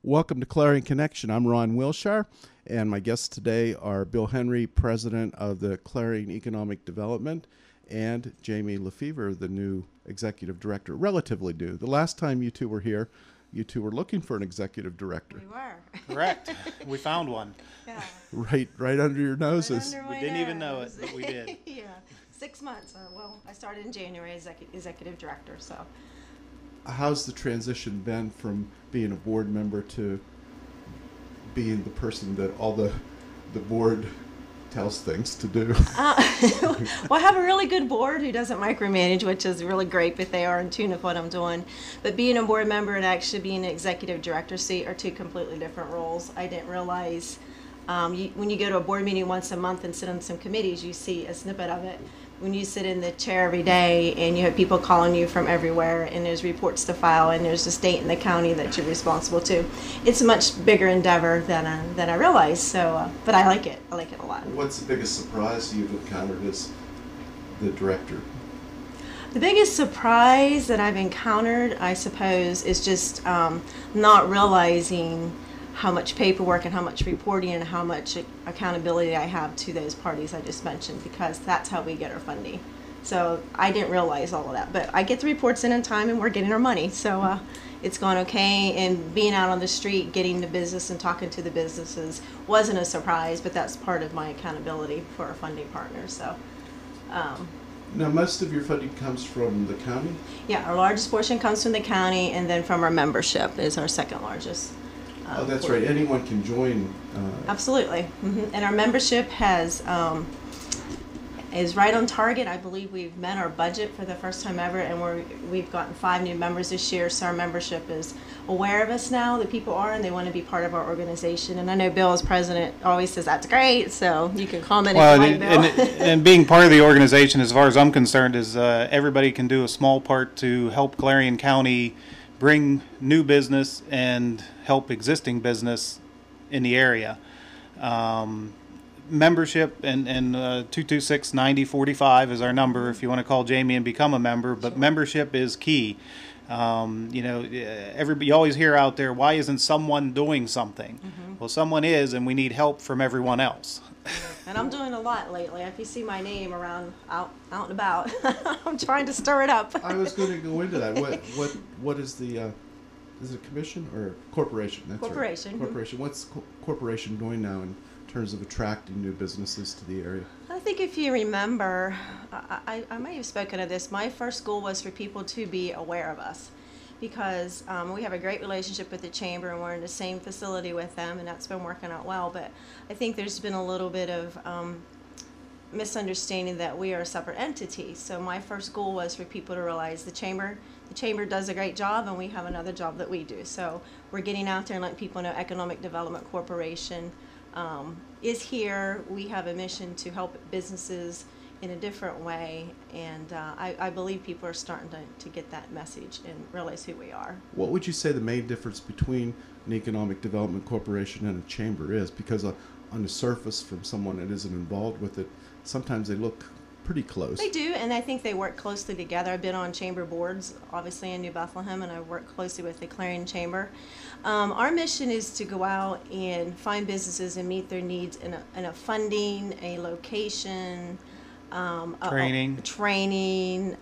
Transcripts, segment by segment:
Welcome to Clarion Connection. I'm Ron Wilshire, and my guests today are Bill Henry, President of the Clarion Economic Development, and Jamie Lefever, the new Executive Director, relatively new. The last time you two were here, you two were looking for an Executive Director. We were. Correct. We found one. Yeah. Right under your noses. Right under We my didn't even know nose. it, but we did. Yeah. 6 months. Well, I started in January as Executive Director, so. How's the transition been from being a board member to being the person that all the board tells things to do? Well, I have a really good board who doesn't micromanage, which is really great, but they are in tune with what I'm doing. But being a board member and actually being an executive director seat are two completely different roles. I didn't realize when you go to a board meeting once a month and sit on some committees, you see a snippet of it. When you sit in the chair every day and you have people calling you from everywhere and there's reports to file and there's the state and the county that you're responsible to, it's a much bigger endeavor than I realized. So, but I like it. I like it a lot. What's the biggest surprise you've encountered as the director? The biggest surprise that I've encountered, I suppose, is just not realizing how much paperwork and how much reporting and how much accountability I have to those parties I just mentioned, because that's how we get our funding. So I didn't realize all of that, but I get the reports in time and we're getting our money. So it's gone okay, and being out on the street, getting to business and talking to the businesses wasn't a surprise, but that's part of my accountability for our funding partners. So. Now, most of your funding comes from the county? Yeah, our largest portion comes from the county, and then from our membership is our second largest. Oh, that's right. Anyone can join. Absolutely. And our membership is right on target. I believe we've met our budget for the first time ever, and we've gotten 5 new members this year. So our membership is aware of us now, the people are, and they want to be part of our organization. And I know Bill, as president, always says that's great. So you can comment if you like, Bill. And being part of the organization, as far as I'm concerned, is everybody can do a small part to help Clarion County bring new business and help existing business in the area. Membership and 226-9045 is our number if you want to call Jamie and become a member, but membership is key. You always hear out there, why isn't someone doing something? Well, someone is, and we need help from everyone else. And I'm doing a lot lately. If you see my name around out and about, I'm trying to stir it up. I was going to go into that. What is the is it a commission or corporation? That's corporation. Right. Corporation. What's corporation doing now in terms of attracting new businesses to the area? I think if you remember, I may have spoken of this. My first goal was for people to be aware of us, because we have a great relationship with the chamber and we're in the same facility with them, and that's been working out well. But I think there's been a little bit of misunderstanding that we are a separate entity. So my first goal was for people to realize the chamber does a great job and we have another job that we do. So we're getting out there and letting people know Economic Development Corporation is here. We have a mission to help businesses in a different way, and I believe people are starting to get that message and realize who we are. What would you say the main difference between an Economic Development Corporation and a chamber is? Because on the surface, from someone that isn't involved with it, sometimes they look pretty close. They do, and I think they work closely together. I've been on chamber boards, obviously in New Bethlehem, and I work closely with the Clarion Chamber. Our mission is to go out and find businesses and meet their needs in a funding, a location, training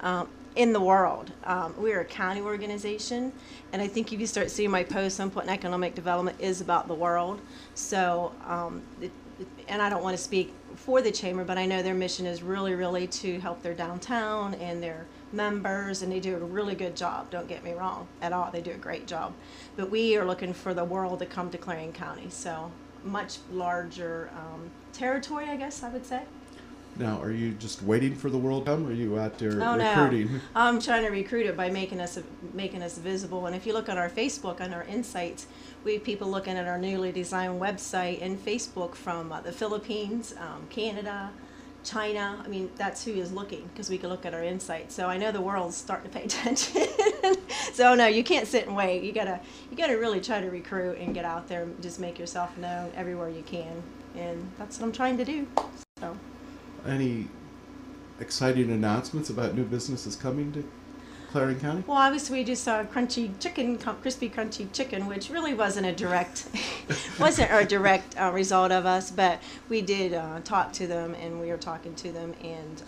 in the world. We're a county organization, and I think if you start seeing my posts, I'm putting economic development is about the world. So, and I don't want to speak for the chamber, but I know their mission is really to help their downtown and their members, and they do a really good job. Don't get me wrong at all. They do a great job. But we are looking for the world to come to Clarion County. So much larger territory, I guess I would say. Now, are you just waiting for the world to come, or are you out there recruiting? No. I'm trying to recruit it by making us visible. And if you look on our Facebook, on our insights, we have people looking at our newly designed website and Facebook from the Philippines, Canada, China. I mean, that's who is looking, because we can look at our insights. So I know the world's starting to pay attention. So no, you can't sit and wait. You gotta really try to recruit and get out there and just make yourself known everywhere you can. And that's what I'm trying to do. So. Any exciting announcements about new businesses coming to Clarion County? Well, obviously we just saw crunchy chicken, crispy crunchy chicken, which really wasn't a direct result of us, but we did talk to them, and we were talking to them, and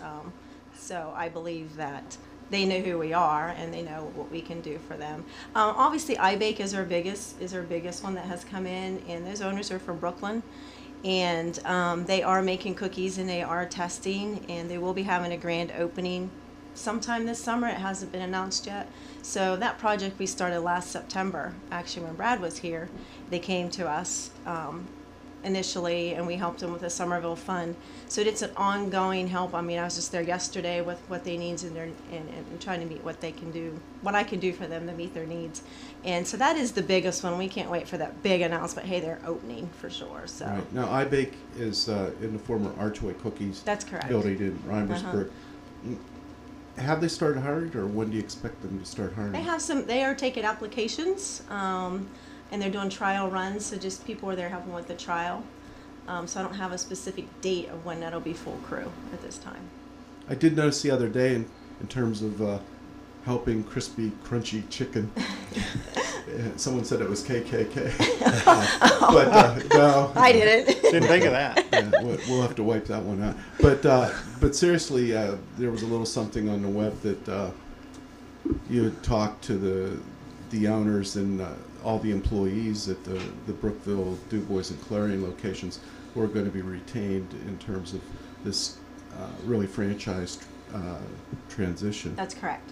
so I believe that they know who we are and they know what we can do for them. Obviously, iBake is our biggest one that has come in, and those owners are from Brooklyn, and they are making cookies and they are testing, and they will be having a grand opening sometime this summer. It hasn't been announced yet. So that project we started last September. Actually, when Brad was here, they came to us initially, and we helped them with a Somerville fund. So it's an ongoing help. I mean, I was just there yesterday with what they need and trying to meet what they can do, what I can do for them to meet their needs. And so that is the biggest one. We can't wait for that big announcement. Hey, they're opening for sure. So Right. Now, iBake is in the former Archway Cookies that's correct. building in Reimersburg. Have they started hiring, or when do you expect them to start hiring? They have some. They are taking applications, and they're doing trial runs. So just people are there helping with the trial. So I don't have a specific date of when that'll be full crew at this time. I did notice the other day in terms of helping crispy, crunchy chicken. Someone said it was KKK. No. I didn't. Didn't think of that. Yeah, we'll have to wipe that one out. But seriously, there was a little something on the web that you had talked to the owners and all the employees at the Brookville, DuBois, and Clarion locations who are going to be retained in terms of this really franchised transition. That's correct.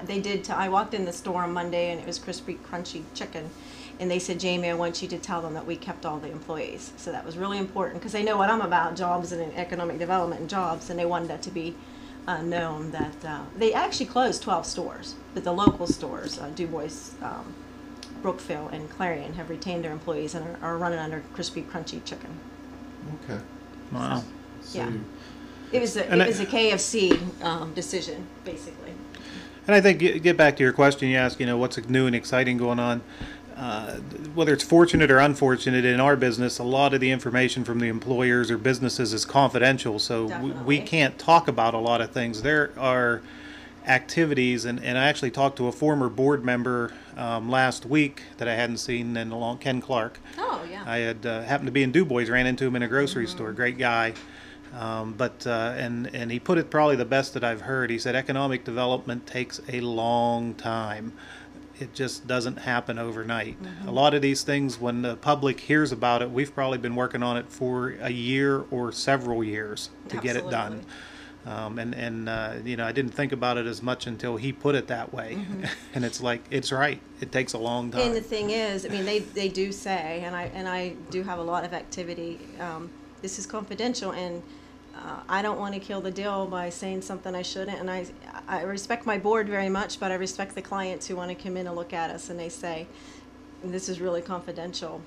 They did. I walked in the store on Monday, and it was crispy, crunchy chicken. And they said, Jamie, I want you to tell them that we kept all the employees. So that was really important because they know what I'm about, jobs and economic development and jobs, and they wanted that to be known that they actually closed 12 stores, but the local stores, DuBois, Brookville, and Clarion, have retained their employees and are running under crispy, crunchy chicken. Okay. Wow. So Yeah. It was a KFC decision, basically. And I think, get back to your question you asked, what's new and exciting going on. Whether it's fortunate or unfortunate in our business, a lot of the information from the employers or businesses is confidential, so we can't talk about a lot of things. There are activities, and I actually talked to a former board member last week that I hadn't seen in a long, Ken Clark. Oh, yeah. I had happened to be in DuBois, ran into him in a grocery store, great guy. And he put it probably the best that I've heard. He said economic development takes a long time. It just doesn't happen overnight. A lot of these things, when the public hears about it, we've probably been working on it for a year or several years to get it done. I didn't think about it as much until he put it that way. And it's like, it's right. It takes a long time. And the thing is, I mean, they do say, and I do have a lot of activity. This is confidential, and I don't want to kill the deal by saying something I shouldn't. And I respect my board very much, but I respect the clients who want to come in and look at us, and they say, this is really confidential.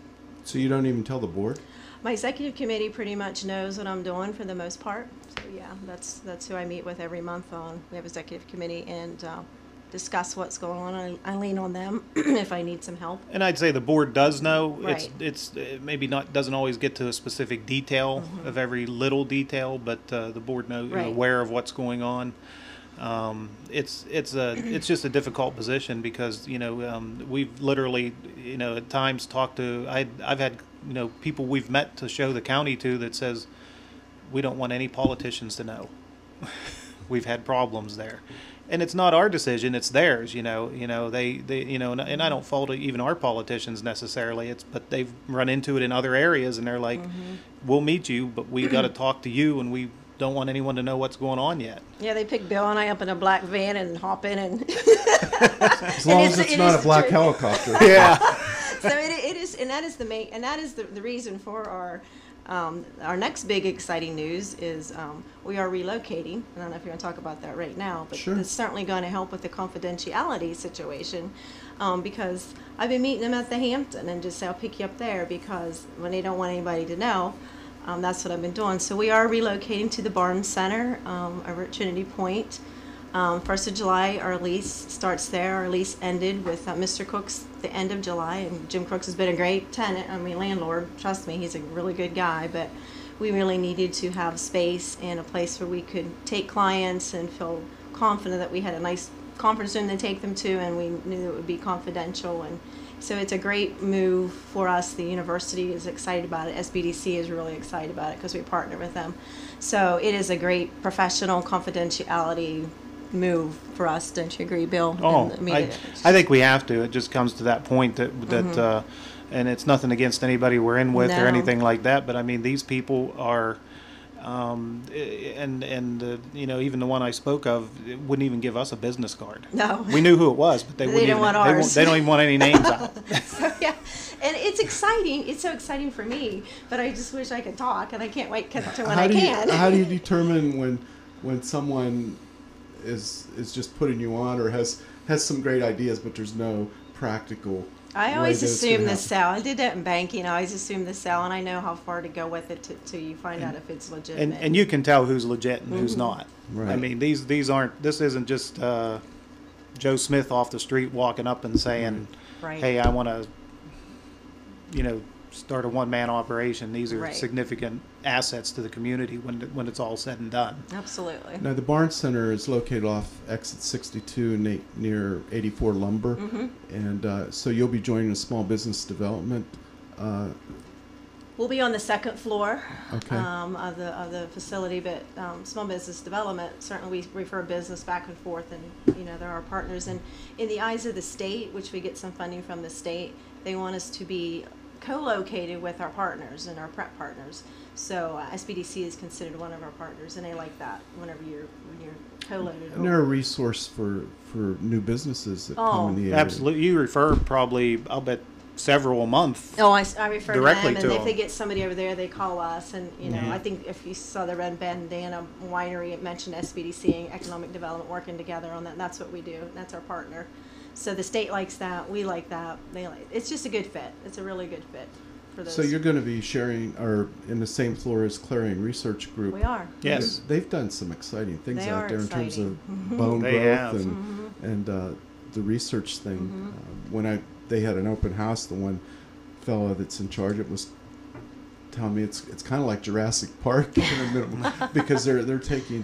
So you don't even tell the board? My executive committee pretty much knows what I'm doing for the most part. So yeah, that's who I meet with every month. We have executive committee and discuss what's going on. I lean on them if I need some help. And I'd say the board does know. Right. It's maybe doesn't always get to a specific detail of every little detail, but the board knows, aware of what's going on. It's just a difficult position because we've literally at times talked to I've had people we've met to show the county to that says we don't want any politicians to know. We've had problems there. And it's not our decision; it's theirs. They and I don't fault even our politicians necessarily. But they've run into it in other areas, and they're like, "We'll meet you, but we got to talk to you, and we don't want anyone to know what's going on yet." Yeah, they pick Bill and I up in a black van and hop in, and as long as it's not a black helicopter. Yeah. So it is, and that is the reason for our next big exciting news is we are relocating. I don't know if you're going to talk about that right now, but Sure. It's certainly going to help with the confidentiality situation because I've been meeting them at the Hampton and just say I'll pick you up there because when they don't want anybody to know, that's what I've been doing. So we are relocating to the Barnes Center over at Trinity Point. 1st of July, our lease starts there. Our lease ended with Mr. Cook's the end of July, and Jim Crooks has been a great landlord. Trust me, he's a really good guy, but we really needed to have space and a place where we could take clients and feel confident that we had a nice conference room to take them to, and we knew it would be confidential. And so it's a great move for us. The university is excited about it. SBDC is really excited about it because we partner with them. So it is a great professional confidentiality move for us. Don't you agree, Bill? Oh, And, I think we have to. It just comes to that point that and it's nothing against anybody we're in with or No. anything like that. But I mean, these people are, even the one I spoke of wouldn't even give us a business card. No. We knew who it was, but they They wouldn't don't even. want ours. They don't even want any names out. So, yeah, and it's exciting. It's so exciting for me, but I just wish I could talk, and I can't wait to when I can. How do you determine when someone is just putting you on or has some great ideas, but there's no practical? I always way that it's assume gonna the happen? sell. I did that in banking. I always assume the sell, and I know how far to go with it till you find out if it's legitimate. And you can tell who's legit and who's not. Right. I mean, these aren't. This isn't just Joe Smith off the street walking up and saying, Right. "Hey, I want to, start a one-man operation." These are Right. significant assets to the community when it's all said and done. Absolutely. Now, the Barnes Center is located off exit 62 near 84 Lumber, and so you'll be joining a small business development. We'll be on the second floor Okay. of the facility, but small business development, certainly we refer business back and forth, and they're our partners. And in the eyes of the state, which we get some funding from the state, they want us to be co-located with our partners and our prep partners. So SBDC is considered one of our partners, and they like that when you're co-located. And they're a resource for new businesses that come in the area. Absolutely, you refer probably, I'll bet, several a month. Oh, I refer Directly to to them, and if them. they get somebody over there, they call us. And Mhm. I think if you saw the Red Bandana Winery, it mentioned SBDC and Economic Development working together on that. And that's what we do. That's our partner. So the state likes that. We like that. It's just a good fit. It's a really good fit for those. So you're going to be sharing, or in the same floor as Clarion Research Group. We are. Yes. They've done some exciting things They out are there in terms of exciting. bone They growth have. and the research thing. When they had an open house, the one fellow that's in charge of it was telling me it's kind of like Jurassic Park in the middle because they're taking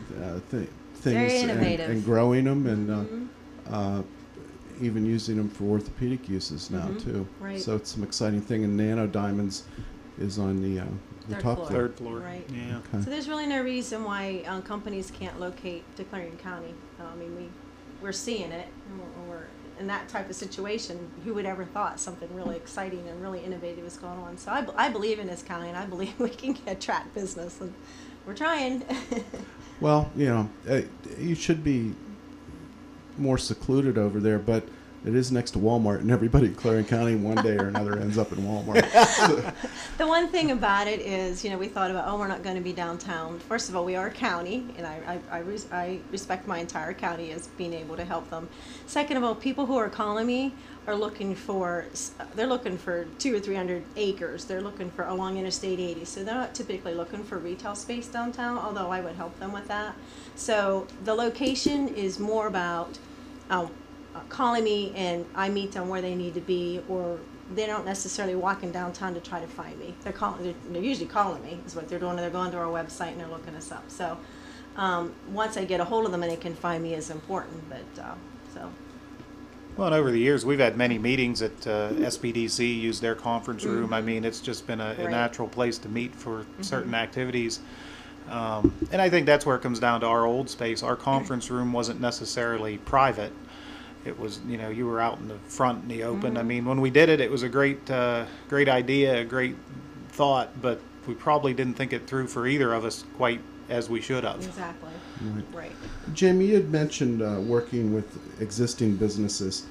things Very innovative. and growing them and even using them for orthopedic uses now too. Right. So it's some exciting thing. And Nano Diamonds is on the Third top floor. floor. Third floor. Right. Yeah. Okay. So there's really no reason why companies can't locate to Clarion County. I mean, we're seeing it, and we're in that type of situation. Who would ever thought something really exciting and really innovative is going on? So I believe in this county, and I believe we can attract business, and we're trying. Well, you should be more secluded over there, but it is next to Walmart, and everybody in Clarion County one day or another ends up in Walmart. The one thing about it is, we thought about, we're not going to be downtown. First of all, we are a county, and I respect my entire county as being able to help them. Second of all, people who are calling me are looking for 200 or 300 acres. They're looking for along Interstate 80. So they're not typically looking for retail space downtown, although I would help them with that. So the location is more about calling me and I meet them where they need to be, or they don't necessarily walking downtown to try to find me. They're usually calling me is what they're doing. They're going to our website and they're looking us up. So once I get a hold of them and they can find me is important. But so. Well, and over the years, we've had many meetings at SBDC, use their conference room. I mean, it's just been a Right. natural place to meet for certain activities. And I think that's where it comes down to our old space. Our conference room wasn't necessarily private. It was, you were out in the front in the open. I mean, when we did it, it was a great idea, a great thought, but we probably didn't think it through for either of us quite as we should have. Exactly. Right. Jamie, you had mentioned working with existing businesses.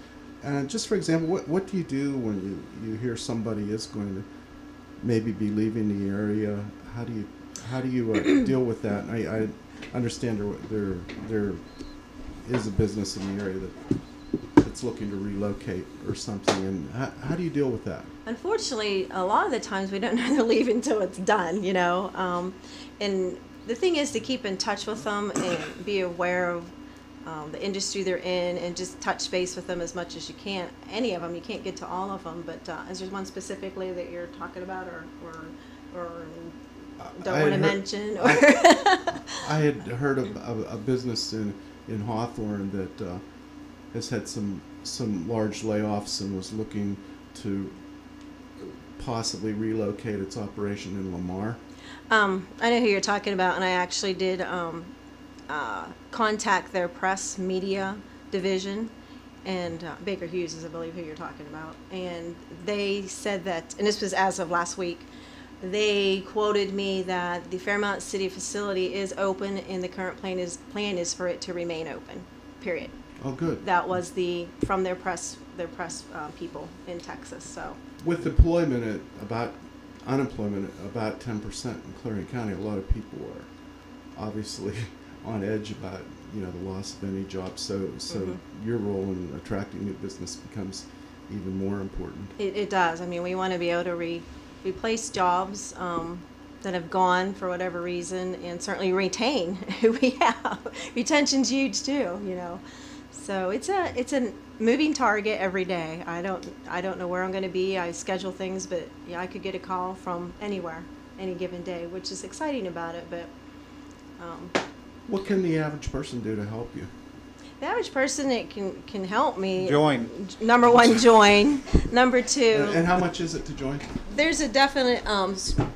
Just for example, what do you do when you hear somebody is going to maybe be leaving the area? How do you deal with that? I understand there is a business in the area that's looking to relocate or something, and how do you deal with that? Unfortunately, a lot of the times we don't know they're leaving until it's done, and the thing is to keep in touch with them and be aware of the industry they're in and just touch base with them as much as you can. Any of them, you can't get to all of them, but is there one specifically that you're talking about or don't want to mention? Or I had heard of a business in Hawthorne that has had some large layoffs and was looking to possibly relocate its operation in Lamar. I know who you're talking about, and I actually did contact their press media division, and Baker Hughes is, I believe, who you're talking about. And they said that, and this was as of last week, they quoted me that the Fairmount City facility is open, and the current plan is for it to remain open. Period. Oh, good. That was from their press people in Texas. So with unemployment about 10% in Clarion County, a lot of people are obviously on edge about the loss of any job. So your role in attracting new business becomes even more important. It does. I mean, we want to be able to replace jobs that have gone for whatever reason, and certainly retain who we have. Retention's huge too, So it's a moving target every day. I don't know where I'm going to be. I schedule things, but I could get a call from anywhere, any given day, which is exciting about it. But what can the average person do to help you? the average person that can help me. Join. Number one, join. Number two. And how much is it to join? There's a definite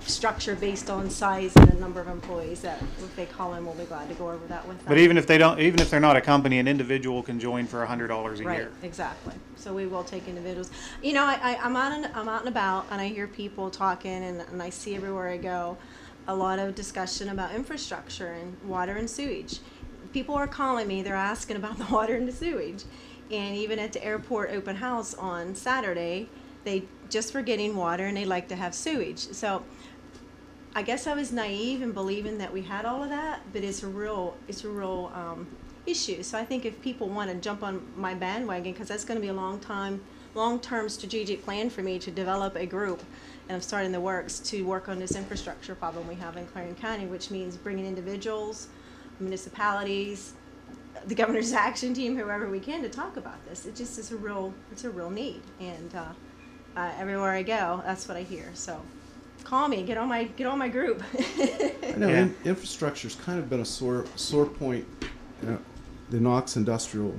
structure based on size and the number of employees that if they call in, we'll be glad to go over that with them. But even if they're not a company, an individual can join for $100 a right, year. Exactly. So we will take individuals. I'm out and about, and I hear people talking, and I see everywhere I go a lot of discussion about infrastructure and water and sewage. People are calling me, they're asking about the water and the sewage. And even at the airport open house on Saturday, they just for getting water, and they like to have sewage. So I guess I was naive in believing that we had all of that, but it's a real issue. So I think if people want to jump on my bandwagon, because that's going to be a long-term strategic plan for me to develop a group, and I'm starting the works to work on this infrastructure problem we have in Clarion County, which means bringing individuals, municipalities, the governor's action team, whoever we can, to talk about this. It just is a real need, and everywhere I go, that's what I hear. So call me, get on my group. I know infrastructure's kind of been a sore point. The Knox industrial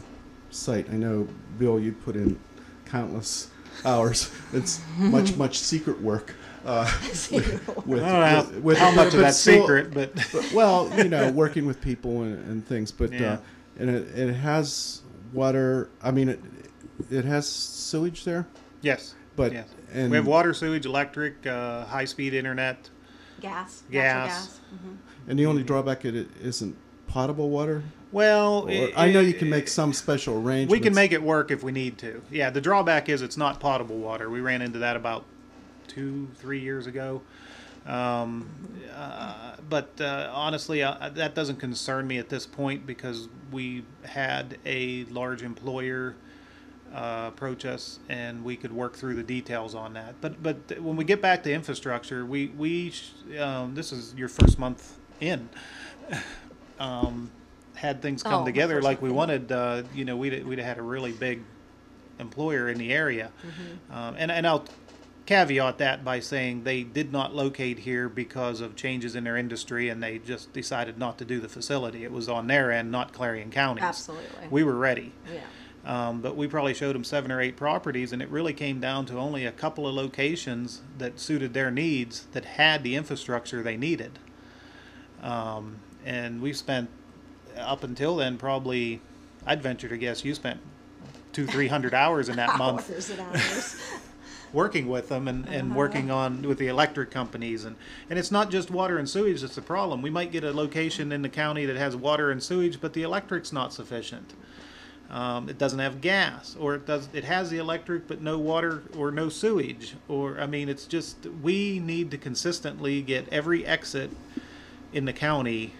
site. I know, Bill, you put in countless hours. It's much secret work. With how much of that secret, but well, working with people and things. But and it has water. I mean, it has sewage there. Yes. But yes. And we have water, sewage, electric, high-speed internet, gas. Mm-hmm. And the only drawback it isn't potable water. Well, I know you can make some special arrangements. We can make it work if we need to. Yeah, the drawback is it's not potable water. We ran into that about 2-3 years ago. But honestly, that doesn't concern me at this point, because we had a large employer approach us, and we could work through the details on that. But when we get back to infrastructure, we this is your first month in. Had things come together like we wanted. We'd had a really big employer in the area, and I'll caveat that by saying they did not locate here because of changes in their industry, and they just decided not to do the facility. It was on their end, not Clarion County's. Absolutely. We were ready. Yeah. But we probably showed them 7 or 8 properties, and it really came down to only a couple of locations that suited their needs, that had the infrastructure they needed. And we spent, up until then, probably, I'd venture to guess you spent 200-300 hours in that month. Hours and hours. Working with them and working with the electric companies. And it's not just water and sewage that's the problem. We might get a location in the county that has water and sewage, but the electric's not sufficient. It doesn't have gas, or it has the electric but no water or no sewage. It's just, we need to consistently get every exit in the county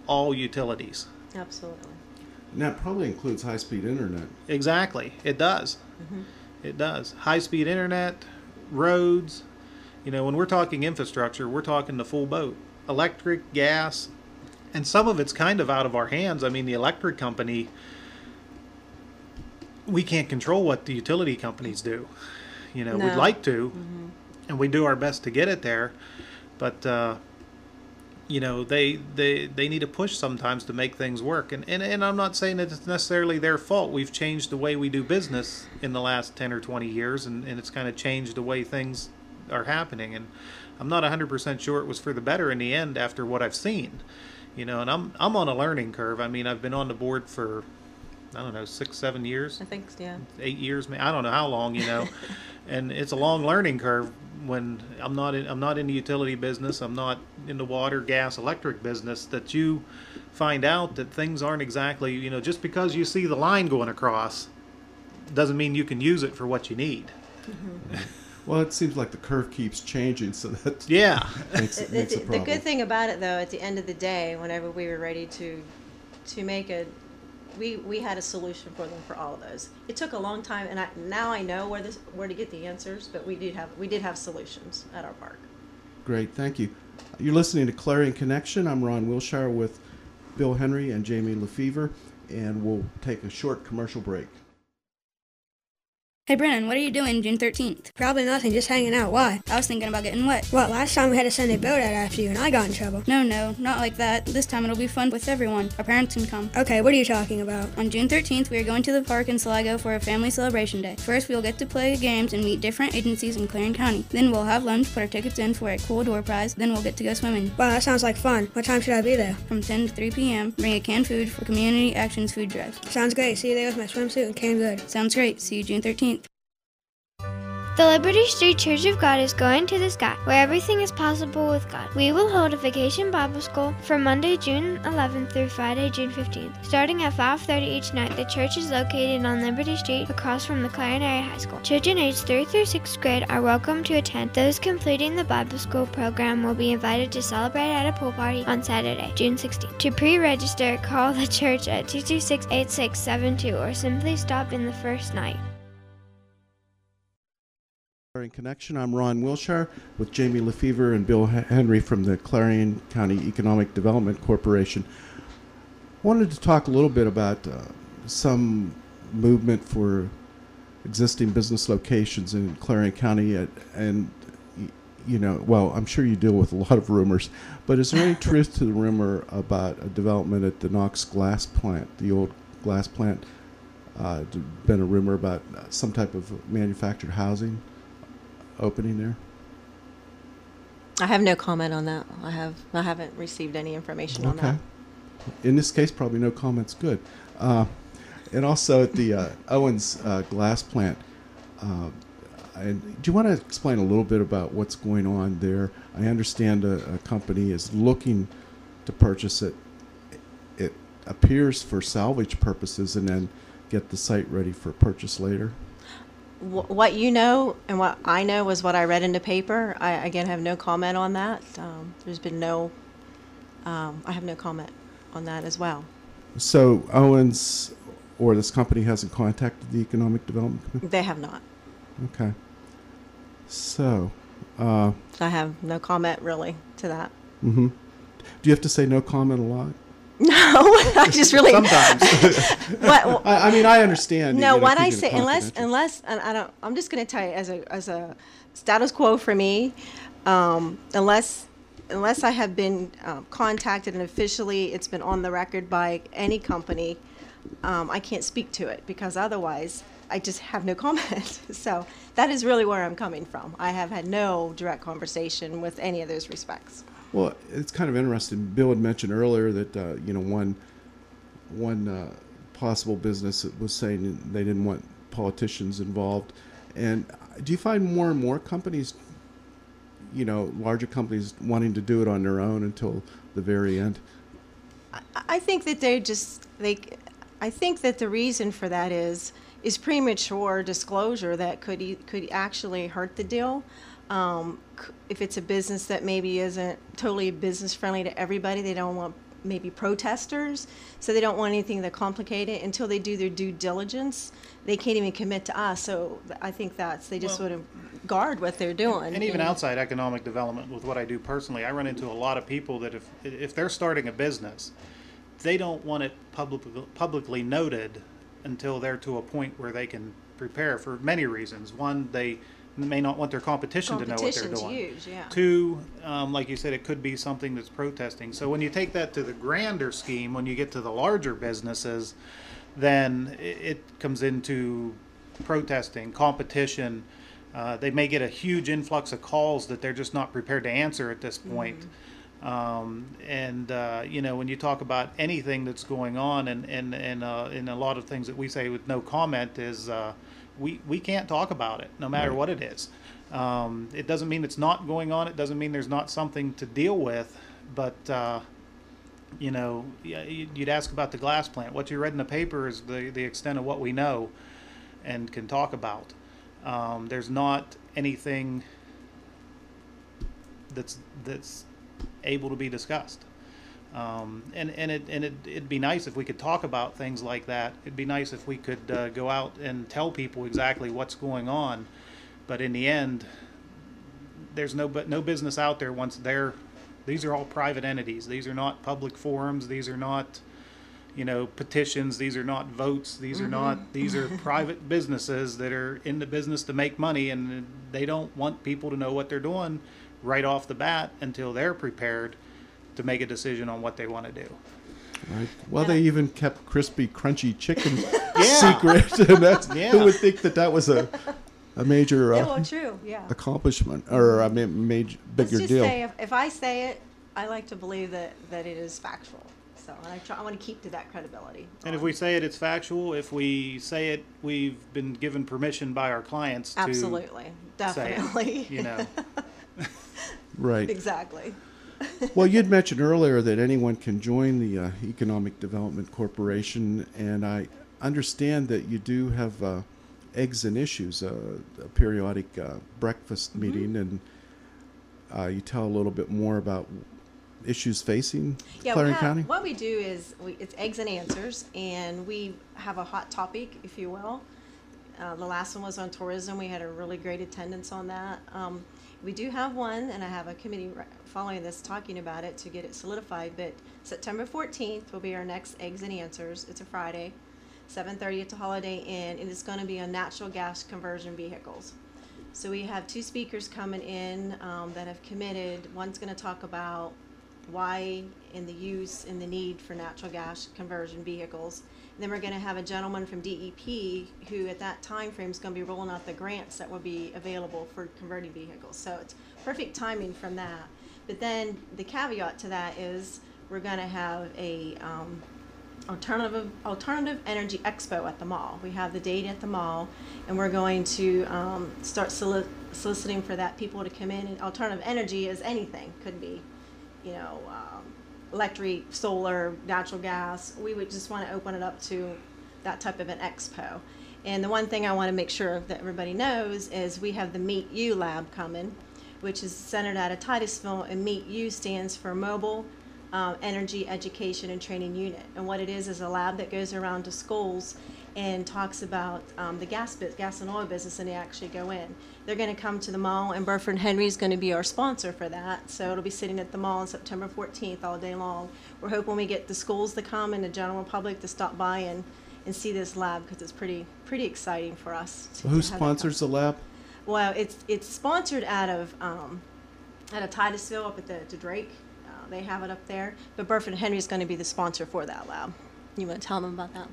all utilities. Absolutely. And that probably includes high-speed internet. Exactly. It does. Mm-hmm. It does. High-speed internet, roads. When we're talking infrastructure, we're talking the full boat. Electric, gas, and some of it's kind of out of our hands. I mean, the electric company, we can't control what the utility companies do. No. We'd like to, and we do our best to get it there. But, you know, they need to push sometimes to make things work. And I'm not saying that it's necessarily their fault. We've changed the way we do business in the last 10 or 20 years, and it's kind of changed the way things are happening. And I'm not 100% sure it was for the better in the end after what I've seen. You know, and I'm on a learning curve. I mean, I've been on the board for, I don't know, 6, 7 years. I think, yeah. 8 years, I don't know how long, you know. And it's a long learning curve when I'm not in the utility business, I'm not in the water, gas, electric business, that you find out that things aren't exactly, you know, just because you see the line going across doesn't mean you can use it for what you need. Mm-hmm. Well, it seems like the curve keeps changing, so that Yeah. makes a problem. The good thing about it, though, at the end of the day, whenever we were ready to make we had a solution for them for all of those. It took a long time, and now I know where to get the answers, but we did have solutions at our park. Great, thank you. You're listening to Clarion Connection. I'm Ron Wilshire with Bill Henry and Jamie Lefever, and we'll take a short commercial break. Hey Brennan, what are you doing June 13th? Probably nothing, just hanging out. Why? I was thinking about getting wet. Well, last time we had to send a boat out after you and I got in trouble. No, not like that. This time it'll be fun with everyone. Our parents can come. Okay, what are you talking about? On June 13th, we are going to the park in Sligo for a family celebration day. First, we'll get to play games and meet different agencies in Clarion County. Then we'll have lunch, put our tickets in for a cool door prize. Then we'll get to go swimming. Wow, that sounds like fun. What time should I be there? From 10 to 3 p.m., bring a canned food for Community Actions Food Drive. Sounds great. See you there with my swimsuit and canned good. Sounds great. See you June 13th. The Liberty Street Church of God is going to the sky, where everything is possible with God. We will hold a vacation Bible school from Monday, June 11th through Friday, June 15th. Starting at 5:30 each night, the church is located on Liberty Street across from the Clarion Area High School. Children aged 3 through 6th grade are welcome to attend. Those completing the Bible school program will be invited to celebrate at a pool party on Saturday, June 16th. To pre-register, call the church at 226-8672 or simply stop in the first night. In Connection, I'm Ron Wilshire with Jamie Lefever and Bill Henry from the Clarion County Economic Development Corporation. Wanted to talk a little bit about some movement for existing business locations in Clarion County, and you know, well, I'm sure you deal with a lot of rumors, but is there any truth to the rumor about a development at the Knox glass plant, the old glass plant? Been a rumor about some type of manufactured housing opening there? I have no comment on that. I haven't received any information on that. In this case, probably no comment's good. And also at the Owens glass plant, and do you want to explain a little bit about what's going on there? I understand a company is looking to purchase it. It appears for salvage purposes and then get the site ready for purchase later. What you know and what I know was what I read in the paper. I, again, have no comment on that. There's been I have no comment on that as well. So Owens or this company hasn't contacted the Economic Development Committee? They have not. Okay. So I have no comment really to that. Mm-hmm. Do you have to say no comment a lot? No, I just really Sometimes. I mean, I understand. No, what I say, unless, and I don't. I'm just going to tell you as a status quo for me, unless I have been contacted and officially it's been on the record by any company, I can't speak to it because otherwise I just have no comment. So that is really where I'm coming from. I have had no direct conversation with any of those respects. Well, it's kind of interesting. Bill had mentioned earlier that one possible business was saying they didn't want politicians involved. And do you find more and more companies, larger companies, wanting to do it on their own until the very end? I think that I think that the reason for that is premature disclosure that could actually hurt the deal. If it's a business that maybe isn't totally business friendly to everybody, they don't want maybe protesters, so they don't want anything that complicated until they do their due diligence. They can't even commit to us, so I think they just sort of guard what they're doing. And even outside economic development, with what I do personally, I run into a lot of people that if they're starting a business, they don't want it publicly noted until they're to a point where they can prepare for many reasons. One, they and may not want their competition to know what they're Competition's doing. huge, yeah. Two, like you said, it could be something that's protesting. So when you take that to the grander scheme, when you get to the larger businesses, then it comes into protesting, competition. They may get a huge influx of calls that they're just not prepared to answer at this point. You know, when you talk about anything that's going on, and a lot of things that we say with no comment is we can't talk about it, no matter what it is. It doesn't mean it's not going on. It doesn't mean there's not something to deal with. But you know, you'd ask about the glass plant. What you read in the paper is the extent of what we know and can talk about. There's not anything that's able to be discussed. It'd be nice if we could talk about things like that. It'd be nice if we could go out and tell people exactly what's going on. But in the end, there's no business out there once these are all private entities. These are not public forums. These are not, you know, petitions. These are not votes. These are not. These are private businesses that are in the business to make money, and they don't want people to know what they're doing right off the bat until they're prepared to make a decision on what they want to do. Right. Well, they even kept crispy, crunchy chicken secret, and that's, who would think that was a major True, yeah. accomplishment, or a major bigger Let's just deal. say if I say it, I like to believe that it is factual. So I want to keep to that credibility. And if we say it, it's factual. If we say it, we've been given permission by our clients to absolutely, definitely, say it, you know. Right. Exactly. Well, you'd mentioned earlier that anyone can join the Economic Development Corporation, and I understand that you do have Eggs and Issues, a periodic breakfast meeting, and you tell a little bit more about issues facing Clarion County? What we do is it's Eggs and Answers, and we have a hot topic, if you will. The last one was on tourism. We had a really great attendance on that. We do have one, and I have a committee following this talking about it to get it solidified, but September 14th will be our next Eggs and Answers. It's a Friday, 7:30 at the Holiday Inn, and it's going to be on natural gas conversion vehicles. So we have two speakers coming in that have committed. One's going to talk about why and the use and the need for natural gas conversion vehicles. And then we're going to have a gentleman from DEP who at that time frame is going to be rolling out the grants that will be available for converting vehicles. So it's perfect timing from that. But then the caveat to that is we're going to have a alternative energy expo at the mall. We have the date at the mall, and we're going to start soliciting for that, people to come in. And alternative energy is anything, could be, you know, electric, solar, natural gas. We would just want to open it up to that type of an expo. And the one thing I want to make sure that everybody knows is we have the Meet You lab coming, which is centered out of Titusville, and Meet You stands for Mobile Energy Education and Training Unit. And what it is a lab that goes around to schools and talks about the gas and oil business, and they actually go in. They're going to come to the mall, and Burford Henry is going to be our sponsor for that. So it'll be sitting at the mall on September 14th all day long. We're hoping we get the schools to come and the general public to stop by and see this lab, because it's pretty exciting for us. Who sponsors the lab? Well, it's sponsored out of Titusville up at the Drake. They have it up there, but Burford Henry is going to be the sponsor for that lab. You want to tell them about that?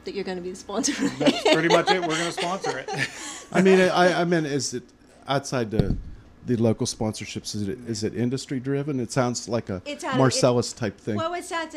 That you're going to be the sponsor? That's pretty much it. We're going to sponsor it. I mean, I meant, is it outside the local sponsorships? Is it industry driven? It sounds like a Marcellus type thing. Well, it's at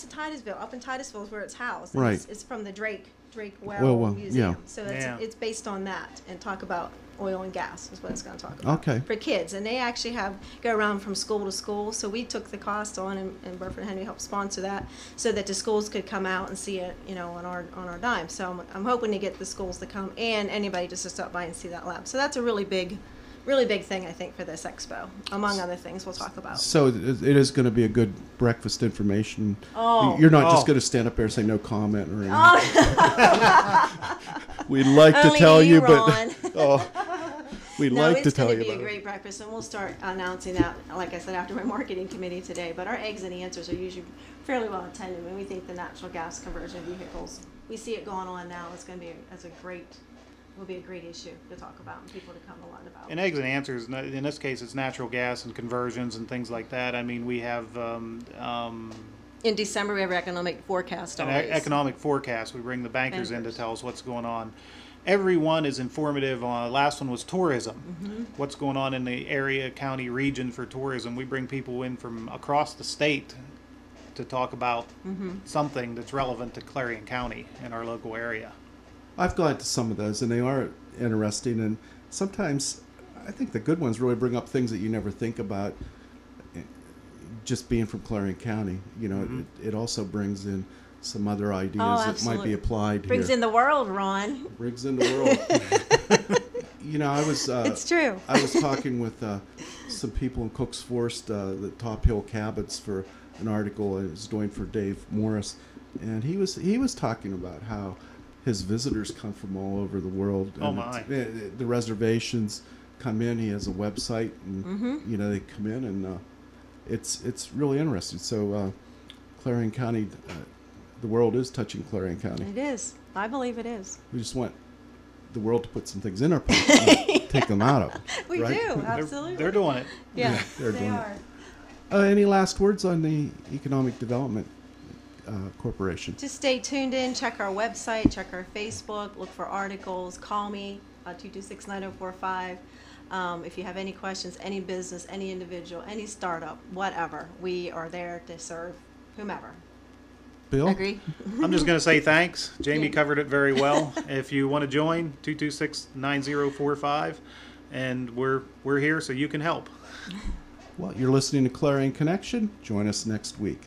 Titusville. Up in Titusville is where it's housed. Right. It's from the Drake Well Museum. Yeah. So it's based on that, and talk about oil and gas is what it's going to talk about. Okay. For kids, and they actually go around from school to school. So we took the cost on, and Burford Henry helped sponsor that, so that the schools could come out and see it, you know, on our dime. So I'm hoping to get the schools to come and anybody just to stop by and see that lab. So that's a really big thing, I think, for this expo, among other things we'll talk about. So it is going to be a good breakfast information. Oh. You're not just going to stand up there and say no comment or anything. Oh. We'd like to tell you, but we'd like to tell you about it. No, it's going to be a great breakfast, and we'll start announcing that, like I said, after my marketing committee today. But our Eggs and Answers are usually fairly well attended, and we think the natural gas conversion vehicles, we see it going on now. It's going to be a great will be a great issue to talk about and people to come to learn about. And eggs and answers, in this case, it's natural gas and conversions and things like that. I mean, we have In December, we have our economic forecast an always. economic forecast. We bring the bankers in to tell us what's going on. Everyone is informative. Last one was tourism. What's going on in the area, county, region for tourism. We bring people in from across the state to talk about something that's relevant to Clarion County and our local area. I've gone to some of those, and they are interesting. And sometimes I think the good ones really bring up things that you never think about. Just being from Clarion County, you know, it also brings in some other ideas that might be applied Brings here. in the world, Ron. Brings in the world. You know, I was. It's true. I was talking with some people in Cook's Forest, the Top Hill Cabins, for an article I was doing for Dave Morris, and he was talking about how his visitors come from all over the world. Oh and my! The reservations come in. He has a website, and you know, they come in, and it's really interesting. So Clarion County, the world is touching Clarion County. It is. I believe it is. We just want the world to put some things in our pocket, and take them out of. We right? do, absolutely. They're doing it. Yeah, they're they doing it. are. Any last words on the Economic Development Corporation? Just stay tuned in. Check our website. Check our Facebook. Look for articles. Call me, 226-9045. If you have any questions, any business, any individual, any startup, whatever, we are there to serve whomever. Bill? Agree? I'm just going to say thanks. Jamie Yeah. covered it very well. If you want to join, 226-9045, and we're here so you can help. Well, you're listening to Clarion Connection. Join us next week.